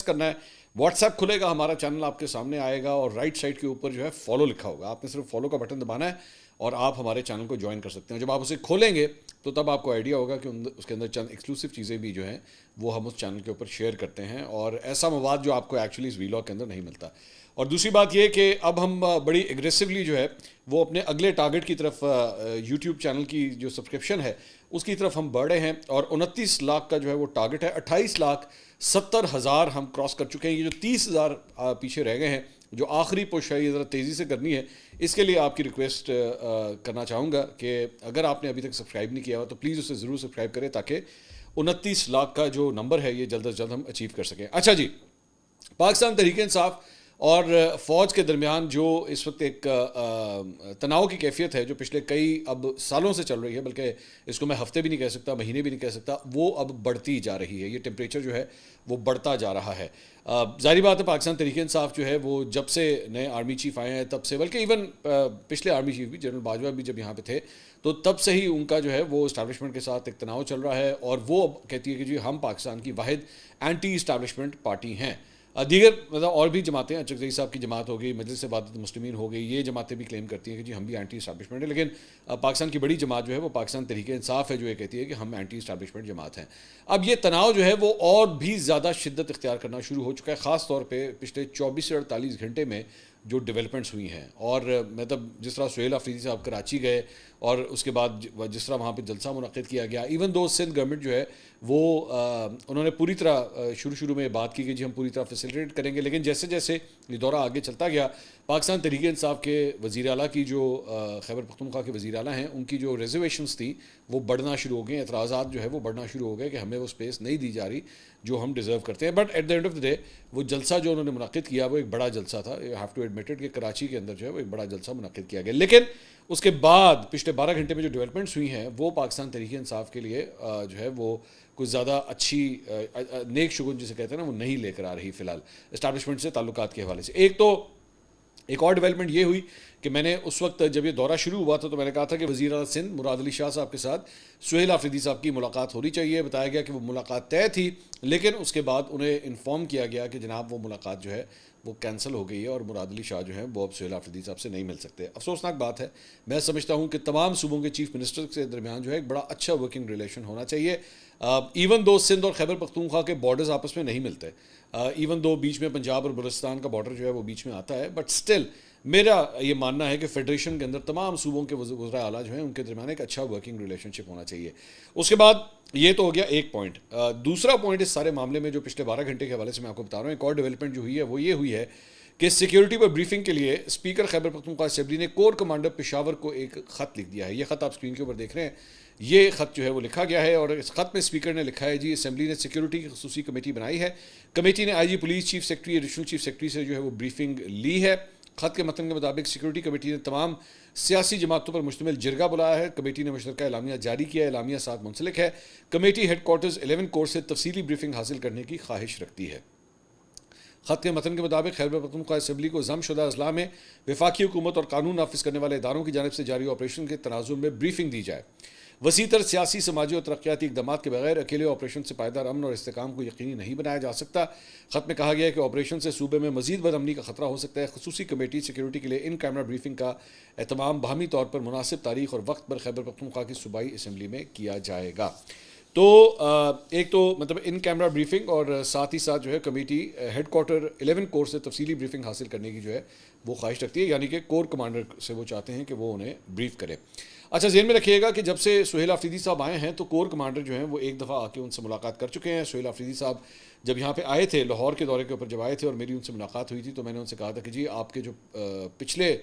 کرنا ہے. What's app کھلے گا, ہمارا چینل آپ کے سامنے آئے گا اور رائٹ سائڈ کے اوپر جو ہے فالو لکھا ہوگا. آپ نے صرف فالو کا بٹن دبانا ہے اور آپ ہمارے چینل کو جوائن کر سکتے ہیں. جب آپ اسے کھولیں گے تو تب آپ کو آئیڈیا ہوگا کہ اس کے اندر چند ایکسکلوسیو چیزیں بھی جو ہیں وہ ہم اس چینل کے اوپر شیئر کرتے ہیں, اور ایسا مواد جو آپ کو ایکچولی اس ویلاگ کے اندر نہیں ملتا. اور دوسری بات یہ کہ اب ہم بڑی ایگریسولی جو ہے وہ اپنے اگلے ٹارگٹ کی طرف, یوٹیوب چینل کی جو سبسکرپشن ہے اس کی طرف ہم بڑھے ہیں, اور 29 لاکھ کا جو ہے وہ ٹارگٹ ہے. 28,70,000 ہم کراس کر چکے ہیں. یہ جو 30,000 پیچھے رہ گئے ہیں, جو آخری پش ہے, یہ ذرا تیزی سے کرنی ہے. اس کے لیے آپ کی ریکویسٹ کرنا چاہوں گا کہ اگر آپ نے ابھی تک سبسکرائب نہیں کیا ہوا تو پلیز اسے ضرور سبسکرائب کریں, تاکہ 29 لاکھ کا جو نمبر ہے یہ جلد از جلد ہم اچیو کر سکیں. اچھا جی, پاکستان تحریک انصاف اور فوج کے درمیان جو اس وقت ایک تناؤ کی کیفیت ہے جو پچھلے کئی اب سالوں سے چل رہی ہے, بلکہ اس کو میں ہفتے بھی نہیں کہہ سکتا, مہینے بھی نہیں کہہ سکتا, وہ اب بڑھتی جا رہی ہے. یہ ٹیمپریچر جو ہے وہ بڑھتا جا رہا ہے. ظاہری بات ہے پاکستان تحریک انصاف جو ہے وہ جب سے نئے آرمی چیف آئے ہیں تب سے, بلکہ ایون پچھلے آرمی چیف بھی, جنرل باجوہ بھی جب یہاں پہ تھے تو تب سے ہی ان کا جو ہے وہ اسٹیبلشمنٹ کے ساتھ ایک تناؤ چل رہا ہے, اور وہ اب کہتی ہے کہ جی ہم پاکستان کی واحد اینٹی اسٹیبلشمنٹ پارٹی ہیں. دیگر مطلب اور بھی جماعتیں, چکزئی صاحب کی جماعت ہو گئی, مجلس وحدت المسلمین ہو گئی, یہ جماعتیں بھی کلیم کرتی ہیں کہ جی ہم بھی اینٹی اسٹیبلشمنٹ ہیں. لیکن پاکستان کی بڑی جماعت جو ہے وہ پاکستان تحریک انصاف ہے, جو یہ کہتی ہے کہ ہم اینٹی اسٹیبلشمنٹ جماعت ہیں. اب یہ تناؤ جو ہے وہ اور بھی زیادہ شدت اختیار کرنا شروع ہو چکا ہے, خاص طور پہ پچھلے 24 سے 48 گھنٹے میں جو ڈیولپمنٹس ہوئی ہیں. اور مطلب جس طرح سہیل آفریدی صاحب کراچی گئے اور اس کے بعد جس طرح وہاں پہ جلسہ منعقد کیا گیا, ایون دو سندھ گورنمنٹ جو ہے وہ انہوں نے پوری طرح شروع میں بات کی کہ جی ہم پوری طرح فیسیلیٹیٹ کریں گے, لیکن جیسے جیسے یہ دورہ آگے چلتا گیا, پاکستان تحریک انصاف کے وزیر اعلیٰ کی جو خیبر پختونخوا کے وزیر اعلیٰ ہیں ان کی جو ریزرویشنز تھیں وہ بڑھنا شروع ہو گئے, اعتراضات جو ہے وہ بڑھنا شروع ہو گئے کہ ہمیں وہ اسپیس نہیں دی جا رہی جو ہم ڈیزرو کرتے ہیں. But at the end of the day وہ جلسہ جو انہوں نے منعقد کیا وہ ایک بڑا جلسہ تھا. یو ہیو ٹو ایڈمٹ کہ کراچی کے اندر جو ہے وہ ایک بڑا جلسہ منعقد کیا گیا, لیکن اس کے بعد پچھلے 12 گھنٹے میں جو ڈیولپمنٹس ہوئی ہیں وہ پاکستان تحریک انصاف کے لیے جو ہے وہ کچھ زیادہ اچھی نیک شگون جسے کہتے ہیں نا وہ نہیں لے کر آ رہی فی الحال اسٹیبلشمنٹ سے تعلقات کے حوالے سے. ایک اور ڈیولپمنٹ یہ ہوئی کہ میں نے اس وقت جب یہ دورہ شروع ہوا تھا تو میں نے کہا تھا کہ وزیر اعلیٰ سندھ مراد علی شاہ صاحب کے ساتھ سہیل آفریدی صاحب کی ملاقات ہونی چاہیے. بتایا گیا کہ وہ ملاقات طے تھی, لیکن اس کے بعد انہیں انفارم کیا گیا کہ جناب وہ ملاقات جو ہے وہ کینسل ہو گئی ہے اور مراد علی شاہ جو ہیں وہ اب سہیل آفریدی صاحب سے نہیں مل سکتے. افسوسناک بات ہے. میں سمجھتا ہوں کہ تمام صوبوں کے چیف منسٹر کے درمیان جو ہے ایک بڑا اچھا ورکنگ ریلیشن ہونا چاہیے. ایون دو سندھ اور خیبر پختونخوا کے بارڈرز آپس میں نہیں ملتے, ایون دو بیچ میں پنجاب اور بلوچستان کا بارڈر جو ہے وہ بیچ میں آتا ہے, بٹ اسٹل میرا یہ ماننا ہے کہ فیڈریشن کے اندر تمام صوبوں کے وزراء اعلیٰ جو ہیں ان کے درمیان ایک اچھا ورکنگ ریلیشن شپ ہونا چاہیے. اس کے بعد یہ تو ہو گیا ایک پوائنٹ. دوسرا پوائنٹ اس سارے معاملے میں جو پچھلے 12 گھنٹے کے حوالے سے میں آپ کو بتا رہا ہوں, ایک اور ڈیولپمنٹ جو ہوئی ہے وہ یہ ہوئی ہے کہ سیکیورٹی پر بریفنگ کے لیے اسپیکر خیبر پختونخوا اسمبلی نے کور کمانڈر پشاور کو ایک خط لکھ دیا ہے. یہ خط آپ اسکرین کے اوپر دیکھ رہے ہیں, یہ خط جو ہے وہ لکھا گیا ہے, اور اس خط میں اسپیکر نے لکھا ہے جی اسمبلی نے سیکیورٹی کی خصوصی کمیٹی بنائی ہے. کمیٹی نے I G police chief secretary additional chief secretary سے جو ہے وہ بریفنگ لی ہے. خط کے متن کے مطابق سیکورٹی کمیٹی نے تمام سیاسی جماعتوں پر مشتمل جرگہ بلایا ہے. کمیٹی نے مشترکہ اعلامیہ جاری کیا ہے, اعلامیہ ساتھ منسلک ہے. کمیٹی ہیڈ کوارٹرز 11 کور سے تفصیلی بریفنگ حاصل کرنے کی خواہش رکھتی ہے. خط کے متن کے مطابق خیبر پختونخوا اسمبلی کو ضم شدہ اضلاع میں وفاقی حکومت اور قانون نافذ کرنے والے اداروں کی جانب سے جاری آپریشن کے تناظر میں بریفنگ دی جائے. وسیع تر سیاسی, سماجی اور ترقیاتی اقدامات کے بغیر اکیلے آپریشن سے پائیدار امن اور استحکام کو یقینی نہیں بنایا جا سکتا. خط میں کہا گیا ہے کہ آپریشن سے صوبے میں مزید بد امنی کا خطرہ ہو سکتا ہے. خصوصی کمیٹی سیکیورٹی کے لیے ان کیمرہ بریفنگ کا اہتمام باہمی طور پر مناسب تاریخ اور وقت پر خیبر پختونخوا کی صوبائی اسمبلی میں کیا جائے گا. تو ایک تو مطلب ان کیمرہ بریفنگ اور ساتھ ہی ساتھ جو ہے کمیٹی ہیڈ کوارٹر 11 کور سے تفصیلی بریفنگ حاصل کرنے کی جو ہے وہ خواہش رکھتی ہے, یعنی کہ کور کمانڈر سے وہ چاہتے ہیں کہ وہ انہیں بریف کرے. اچھا ذہن میں رکھیے گا کہ جب سے سہیل آفریدی صاحب آئے ہیں تو کور کمانڈر جو ہیں وہ ایک دفعہ آ کے ان سے ملاقات کر چکے ہیں. سہیل آفریدی صاحب جب یہاں پہ آئے تھے لاہور کے دورے کے اوپر جب آئے تھے اور میری ان سے ملاقات ہوئی تھی تو میں نے ان سے کہا تھا کہ جی آپ کے جو پچھلے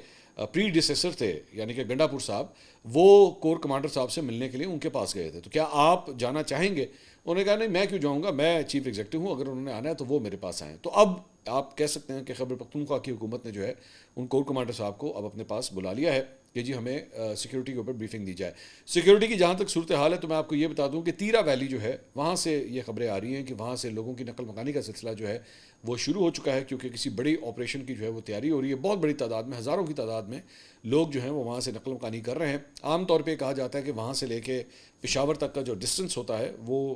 پری ڈیسیسر تھے یعنی کہ گنڈا پور صاحب وہ کور کمانڈر صاحب سے ملنے کے لیے ان کے پاس گئے تھے, تو کیا آپ جانا چاہیں گے؟ انہوں نے کہا نہیں میں کیوں جاؤں گا, میں چیف ایگزیکٹو ہوں, اگر انہوں نے آنا ہے تو وہ میرے پاس آئیں. تو اب آپ کہہ سکتے ہیں کہ خیبر پختونخوا کی حکومت نے جو ہے ان کور کمانڈر صاحب کو اب اپنے پاس بلا لیا ہے کہ جی ہمیں سیکیورٹی کے اوپر بریفنگ دی جائے. سیکیورٹی کی جہاں تک صورتحال ہے تو میں آپ کو یہ بتا دوں کہ تیرا ویلی جو ہے وہاں سے یہ خبریں آ رہی ہیں کہ وہاں سے لوگوں کی نقل مکانی کا سلسلہ جو ہے وہ شروع ہو چکا ہے, کیونکہ کسی بڑی آپریشن کی جو ہے وہ تیاری ہو رہی ہے. بہت بڑی تعداد میں, ہزاروں کی تعداد میں لوگ جو ہیں وہ وہاں سے نقل مکانی کر رہے ہیں. عام طور پہ کہا جاتا ہے کہ وہاں سے لے کے پشاور تک کا جو ڈسٹنس ہوتا ہے وہ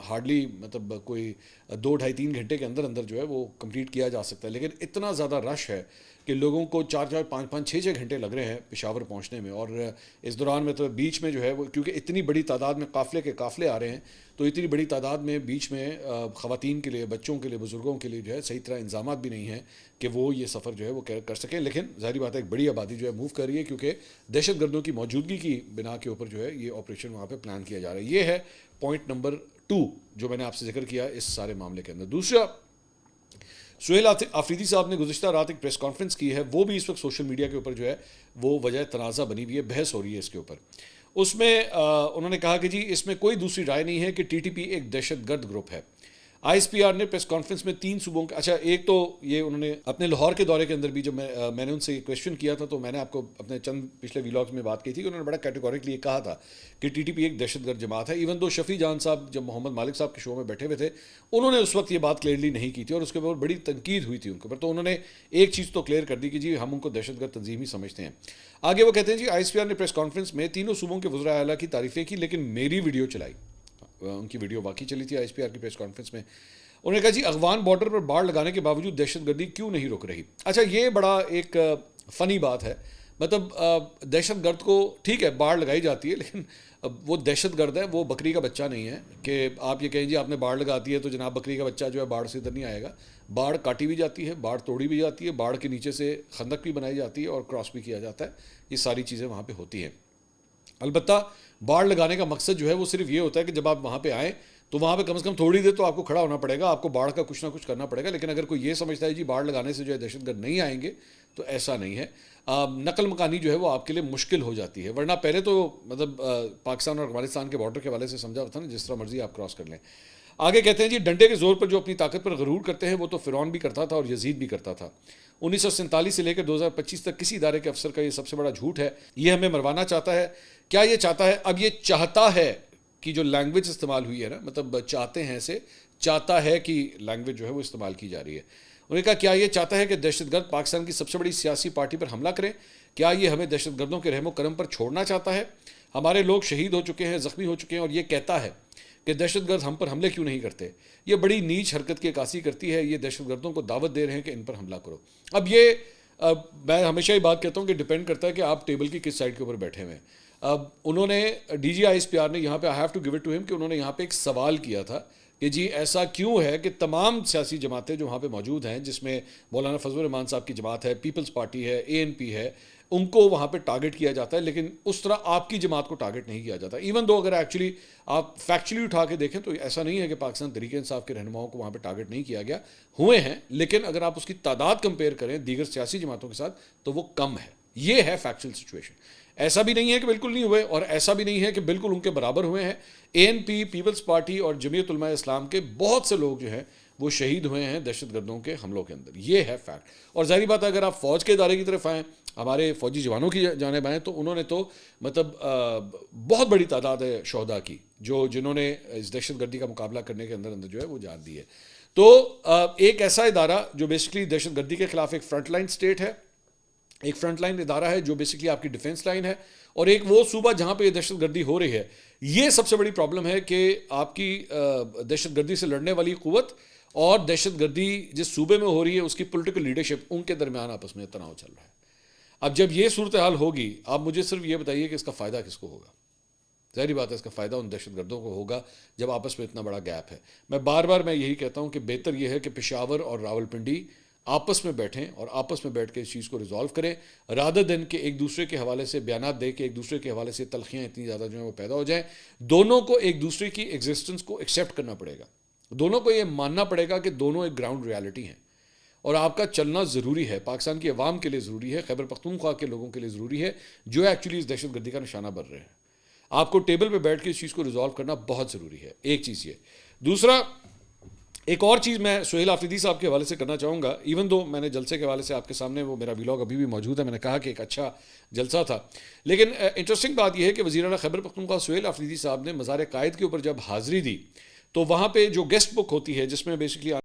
ہارڈلی مطلب کوئی 2-2.5-3 گھنٹے کے اندر اندر جو ہے وہ کمپلیٹ کیا جا سکتا ہے. لیکن اتنا زیادہ رش ہے کہ لوگوں کو 4-4 5-5 6-6 گھنٹے لگ رہے ہیں پشاور پہنچنے میں. اور اس دوران میں تو بیچ میں جو ہے وہ کیونکہ اتنی بڑی تعداد میں قافلے کے قافلے آ رہے ہیں, تو اتنی بڑی تعداد میں بیچ میں خواتین کے لیے, بچوں کے لیے, بزرگوں کے لیے جو ہے صحیح طرح انتظامات بھی نہیں ہیں کہ وہ یہ سفر جو ہے وہ کر سکیں. لیکن ظاہری بات ہے ایک بڑی آبادی جو ہے موو کر رہی ہے کیونکہ دہشت گردوں کی موجودگی کی بنا کے اوپر جو ہے یہ آپریشن وہاں پہ پلان کیا جا رہا ہے. یہ ہے پوائنٹ نمبر 2 جو میں نے آپ سے ذکر کیا اس سارے معاملے کے اندر. دوسرا, سہیل آفریدی صاحب نے گزشتہ رات ایک پریس کانفرنس کی ہے, وہ بھی اس وقت سوشل میڈیا کے اوپر جو ہے وہ وجہ تنازع بنی ہوئی ہے, بحث ہو رہی ہے اس کے اوپر. اس میں انہوں نے کہا کہ جی اس میں کوئی دوسری رائے نہیں ہے کہ ٹی ٹی پی ایک دہشت گرد گروپ ہے. آئی ایس پی آر نے پریس کانفرنس میں 3 صوبوں کے, اچھا ایک تو یہ انہوں نے اپنے لاہور کے دورے کے اندر بھی جب میں نے ان سے کویشچن کیا تھا تو میں نے آپ کو اپنے چند پچھلے ویلاگز میں بات کی تھی کہ انہوں نے بڑا کیٹیگوریکلی یہ کہا تھا کہ ٹی ٹی پی ایک دہشت گرد جماعت ہے. ایون دو شفیع جان صاحب جب محمد مالک صاحب کے شو میں بیٹھے ہوئے تھے انہوں نے اس وقت یہ بات کلیئرلی نہیں کی تھی اور اس کے اوپر بڑی تنقید ہوئی تھی ان کے اوپر, تو انہوں نے ایک چیز تو کلیئر کر دی کہ جی ہم ان کو دہشت گرد تنظیم ہی سمجھتے ہیں. آگے وہ کہتے ہیں جی آئی ایس پی آر نے پریس کانفرنس میں تینوں صوبوں کے وزراء اعلیٰ کی تعریفیں کی لیکن میری ویڈیو چلائی. ان کی ویڈیو واقعی چلی تھی آئی ایس پی آر کی پریس کانفرنس میں. انہوں نے کہا جی افغان بارڈر پر باڑ لگانے کے باوجود دہشت گردی کیوں نہیں رک رہی. اچھا یہ بڑا ایک فنی بات ہے, مطلب دہشت گرد کو ٹھیک ہے باڑ لگائی جاتی ہے لیکن وہ دہشت گرد ہے, وہ بکری کا بچہ نہیں ہے کہ آپ یہ کہیں جی آپ نے باڑ لگاتی ہے تو جناب بکری کا بچہ جو ہے باڑ سے ادھر نہیں آئے گا. باڑ کاٹی بھی جاتی ہے, باڑ توڑی بھی جاتی ہے, باڑ کے نیچے سے خندق بھی بنائی جاتی ہے اور کراس بھی کیا جاتا ہے. یہ ساری چیزیں وہاں پہ ہوتی ہیں. البتہ باڑ لگانے کا مقصد جو ہے وہ صرف یہ ہوتا ہے کہ جب آپ وہاں پہ آئیں تو وہاں پہ کم سے کم تھوڑی دیر تو آپ کو کھڑا ہونا پڑے گا, آپ کو باڑ کا کچھ نہ کچھ کرنا پڑے گا. لیکن اگر کوئی یہ سمجھتا ہے جی باڑ لگانے سے جو ہے دہشت گرد نہیں آئیں گے تو ایسا نہیں ہے. نقل مکانی جو ہے وہ آپ کے لیے مشکل ہو جاتی ہے, ورنہ پہلے تو مطلب پاکستان اور افغانستان کے بارڈر کے حوالے سے سمجھا ہوتا نا جس طرح مرضی آپ کراس کر لیں. آگے کہتے ہیں جی ڈنڈے کے زور پر جو اپنی طاقت پر غرور کرتے ہیں وہ تو فرعون بھی کرتا تھا اور یزید بھی کرتا تھا. 1947 سے لے کر 2025 تک کسی ادارے کے افسر کا یہ سب سے بڑا جھوٹ ہے. یہ ہمیں مروانا چاہتا ہے. کیا یہ چاہتا ہے؟ اب یہ چاہتا ہے کہ جو لینگویج استعمال ہوئی ہے نا, مطلب چاہتے ہیں سے چاہتا ہے کہ لینگویج جو ہے وہ استعمال کی جا رہی ہے. انہوں نے کہا کیا یہ چاہتا ہے کہ دہشت گرد پاکستان کی سب سے بڑی سیاسی پارٹی پر حملہ کریں؟ کیا یہ ہمیں دہشت گردوں کے رحم و کرم پر چھوڑنا چاہتا ہے؟ ہمارے لوگ شہید ہو چکے ہیں, زخمی ہو چکے ہیں, اور یہ کہتا ہے کہ دہشت گرد ہم پر حملے کیوں نہیں کرتے. یہ بڑی نیچ حرکت کی عکاسی کرتی ہے. یہ دہشت گردوں کو دعوت دے رہے ہیں کہ ان پر حملہ کرو. اب یہ میں ہمیشہ یہ بات کہتا ہوں کہ ڈیپینڈ کرتا ہے کہ آپ ٹیبل کی کس سائڈ کے اوپر بیٹھے ہوئے ہیں. اب انہوں نے D G I S P R نے یہاں پہ I have to give it to ہم کہ انہوں نے یہاں پہ ایک سوال کیا تھا کہ جی ایسا کیوں ہے کہ تمام سیاسی جماعتیں جو وہاں پہ موجود ہیں, جس میں مولانا فضل الرحمان صاحب کی جماعت ہے, پیپلز پارٹی ہے, اے این پی ہے, ان کو وہاں پہ ٹارگٹ کیا جاتا ہے لیکن اس طرح آپ کی جماعت کو ٹارگٹ نہیں کیا جاتا. ایون دو اگر ایکچولی آپ فیکچولی اٹھا کے دیکھیں تو ایسا نہیں ہے کہ پاکستان تحریک انصاف کے رہنماؤں کو وہاں پہ ٹارگٹ نہیں کیا گیا, ہوئے ہیں, لیکن اگر آپ اس کی تعداد کمپیئر کریں دیگر سیاسی جماعتوں کے ساتھ تو وہ کم ہے. یہ ہے فیکچوئل سچویشن. ایسا بھی نہیں ہے کہ بالکل نہیں ہوئے اور ایسا بھی نہیں ہے کہ بالکل ان کے برابر ہوئے ہیں. اے این پی, پیپلز پارٹی اور جمعیت علماء اسلام کے بہت سے لوگ جو ہیں وہ شہید ہوئے ہیں دہشت گردوں کے حملوں کے اندر. یہ ہے فیکٹ. اور ظاہری بات ہے اگر آپ فوج کے ادارے کی طرف آئیں, ہمارے فوجی جوانوں کی جانب آئیں, تو انہوں نے تو مطلب بہت بڑی تعداد ہے شہداء کی جنہوں نے اس دہشت گردی کا مقابلہ کرنے کے اندر جو ہے وہ جان دی ہے. تو ایک ایسا ادارہ جو بیسکلی دہشت گردی کے خلاف ایک فرنٹ لائن اسٹیٹ ہے, ایک فرنٹ لائن ادارہ ہے جو بیسکلی آپ کی ڈیفنس لائن ہے, اور ایک وہ صوبہ جہاں پہ یہ دہشت گردی ہو رہی ہے. یہ سب سے بڑی پرابلم ہے کہ آپ کی دہشت گردی سے لڑنے والی قوت اور دہشت گردی جس صوبے میں ہو رہی ہے اس کی پولیٹیکل لیڈرشپ, ان کے درمیان آپس میں تناؤ چل رہا ہے. اب جب یہ صورتحال ہوگی, آپ مجھے صرف یہ بتائیے کہ اس کا فائدہ کس کو ہوگا؟ ظاہری بات ہے اس کا فائدہ ان دہشت گردوں کو ہوگا جب آپس میں اتنا بڑا گیپ ہے. میں بار بار یہی کہتا ہوں کہ بہتر یہ ہے کہ پشاور اور راولپنڈی آپس میں بیٹھیں اور آپس میں بیٹھ کے اس چیز کو ریزالو کریں, رادر دین کہ ایک دوسرے کے حوالے سے بیانات دے کے ایک دوسرے کے حوالے سے تلخیاں اتنی زیادہ جو ہیں وہ پیدا ہو جائیں. دونوں کو ایک دوسرے کی ایگزسٹنس کو ایکسیپٹ کرنا پڑے گا, دونوں کو یہ ماننا پڑے گا کہ دونوں ایک گراؤنڈ ریالٹی ہیں اور آپ کا چلنا ضروری ہے. پاکستان کی عوام کے لیے ضروری ہے, خیبر پختونخوا کے لوگوں کے لیے ضروری ہے جو ایکچولی اس دہشت گردی کا نشانہ بن رہے ہیں. آپ کو ٹیبل پہ بیٹھ کے اس چیز کو ریزالو کرنا بہت ضروری ہے. ایک چیز یہ. دوسرا, ایک اور چیز میں سہیل آفریدی صاحب کے حوالے سے کرنا چاہوں گا. ایون دو میں نے جلسے کے حوالے سے آپ کے سامنے وہ میرا ویلاگ ابھی بھی موجود ہے, میں نے کہا کہ ایک اچھا جلسہ تھا, لیکن انٹرسٹنگ بات یہ ہے کہ وزیر اعلیٰ خیبر پختونخوا سہیل آفریدی صاحب نے مزار قائد کے اوپر جب حاضری دی تو وہاں پہ جو گیسٹ بک ہوتی ہے جس میں بیسکلی